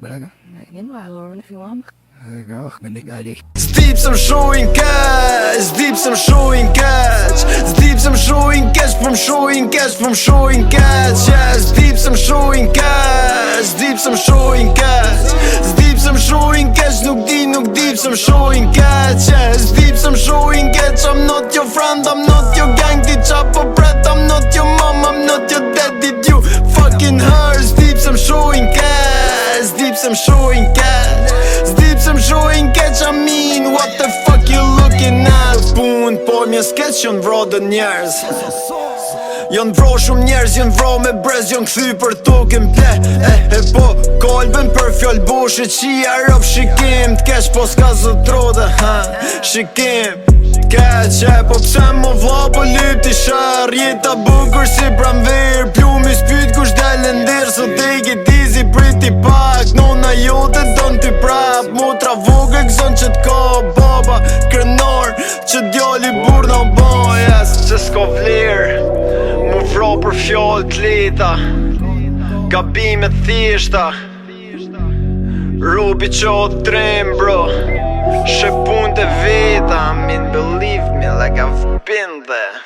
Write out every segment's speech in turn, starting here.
Bırak. If you want. Zdip sem shojin keq, zdip sem shojin keq, zdip sem shojin keq, pëm shojin keq, pëm shojin keq, zdip sem shojin keq, zdip sem shojin keq, zdip sem shojin keq, nuk di pse shojin keq, zdip sem shojin keq. I'm not your friend, I'm not your gang, ti qa po pret, I'm not your mom, I'm not your daddy, you fucking her. Zdip sem shojin keq, zdip sem shojin keq, zdip sem shojin keq. I mean, what the fuck you looking at? Pun, po mje sketch jon vro dë njerëz, jon vro shumë njerëz, jon vro me brez, jon kthy për tokën ple. Po, kolben për fjall boshe, qia rop shikim t'kesh, po s'ka zotrode, shikim t'keq, po pse mo vla po lyp t'i shar, jeta bukur si pranver, plumi s'pyt kush del ndir, so take it easy pretty pak, nona jote don t'i prap, motra vogël gëzon që t'ka baba, krenar që djali burna u bajes, që s'ka vler, mu vro për fjall t'leta, gabime thjeshta, robi që o trim bro, shepun të veta, I mean believe me like I've been there.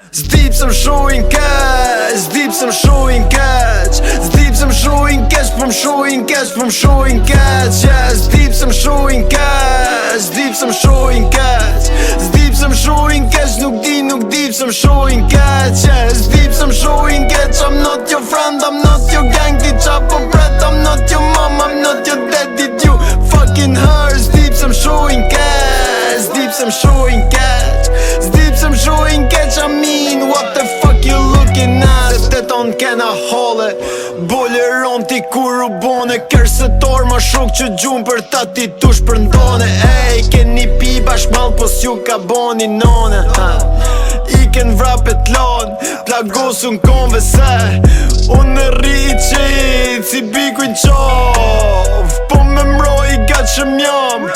Zdip sem shojin keq, zdip sem shojin keq, zdip sem shojin keq, pëm shojin keq, pëm shojin keq, zdip sem shojin keq, zdip sem shojin keq, zdip sem shojin keq, nuk di pse shojin keq, zdip sem shojin keq. I'm not your friend, I'm not your gang, ti qa po pret, I'm not your mom, I'm not your daddy, you fucking her. Zdip sem shojin keq, zdip sem shojin keq, zdip sem shojin keq. I mean, what the fuck you looking at? Te ton kena hale, boleron ti kur u bone, kërsetor ma shok që gjum për ta ti tush për ndone. Ej, keni pi bashkmall, po s'ju ka boni none, iken vrapet lan, plagosun konve se unë në rri qit, si bikuj qov, po me mroj gat që mjam,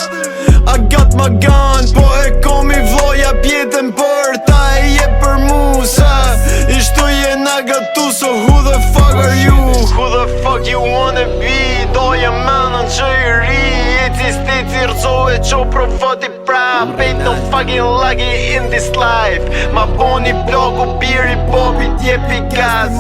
I got my gun, po e komi vloja pjetën për ta e je për musa, ishtu jena gatu, so who the fuck are you? Who the fuck you wanna be? Doja menën që I ri, jeti stiti rëzohe qo profati prap, ain't no fucking lucky in this life, ma boni bloku biri popi t'jepi gas,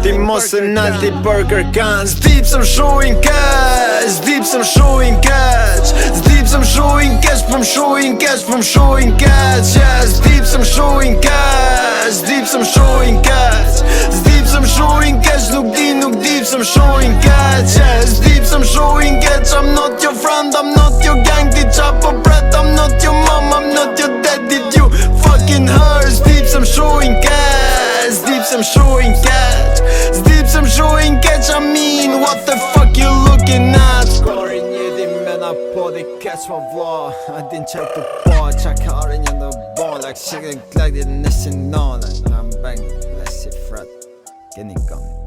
ti mos e nalti për kërkan. Zdip sem shojin keq, zdip sem shojin keq, zdip sem shojin keq, pëm shojin keq, pëm shojin keq, zdip sem shojin keq, zdip sem shojin keq, zdip sem shojin keq, nuk di pse shojin keq, zdip sem shojin keq. I'm not your friend, I'm not your gang, ti qa po pret, I'm not your mom, I'm not your daddy, you fucking her. Zdip sem shojin keq, zdip sem shojin keq, zdip sem shojin keq. I mean, what the fuck you looking at? Skori njedi mena po di keq ma vla, a din qaj të po, qa kare një në bon, like shake it like the nation on, I'm bang, let's see frat, geni gone.